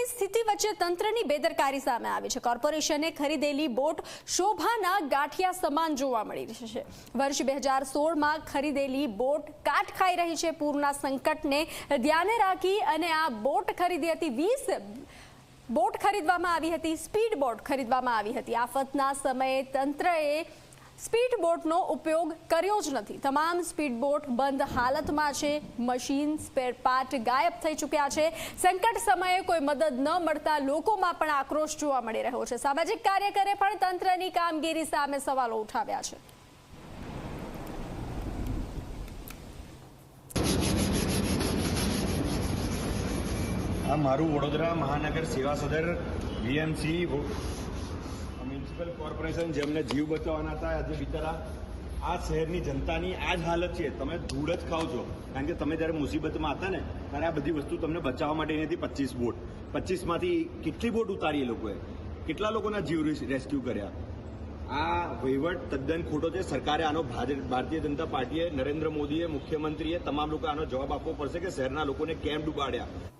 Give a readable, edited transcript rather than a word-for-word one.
સંકટની સ્થિતિ વચ્ચે તંત્રની બેદરકારી સામે આવી છે। કોર્પોરેશને ખરીદેલી બોટ શોભાના ગાંઠિયા સમાન જોવા મળી રહી છે। વર્ષ 2016માં ખરીદેલી બોટ કાટ ખાઈ રહી છે। પૂરના સંકટને ધ્યાને રાખી અને આ બોટ ખરીદી હતી। 20 બોટ ખરીદવામાં આવી હતી, સ્પીડ બોટ ખરીદવામાં આવી હતી। આફતના સમયે તંત્રએ સ્પીડ બોટનો ઉપયોગ કર્યો જ નથી। તમામ સ્પીડ બોટ બંધ હાલતમાં છે। મશીન સ્પેર પાર્ટ ગાયબ થઈ ચૂક્યા છે। સંકટ સમયે કોઈ મદદ ન મળતા લોકોમાં પણ આક્રોશ જોવા મળી રહ્યો છે। સામાજિક કાર્યકરે પણ તંત્રની કામગીરી સામે સવાલો ઉઠાવ્યા છે। આ મારું વડોદરા મહાનગર સેવા સદર વીએમસી મ્યુનિસિપલ કોર્પોરેશન જેમને જીવ બચાવવાના હતા, આજે બિચારા આ શહેરની જનતાની આ જ હાલત છે। તમે ધૂળ જ ખાવ છો, કારણ કે તમે જ્યારે મુસીબતમાં હતા ને ત્યારે આ બધી વસ્તુ તમને બચાવવા માટેની હતી। 25 બોટ, 25માંથી કેટલી બોટ ઉતારી એ લોકોએ, કેટલા લોકોના જીવ રેસ્ક્યુ કર્યા। આ વહીવટ તદ્દન ખોટો છે। સરકારે આનો ભારતીય જનતા પાર્ટીએ, નરેન્દ્ર મોદીએ, મુખ્યમંત્રીએ, તમામ લોકો આનો જવાબ આપવો પડશે કે શહેરના લોકોને કેમ ડૂબાડ્યા।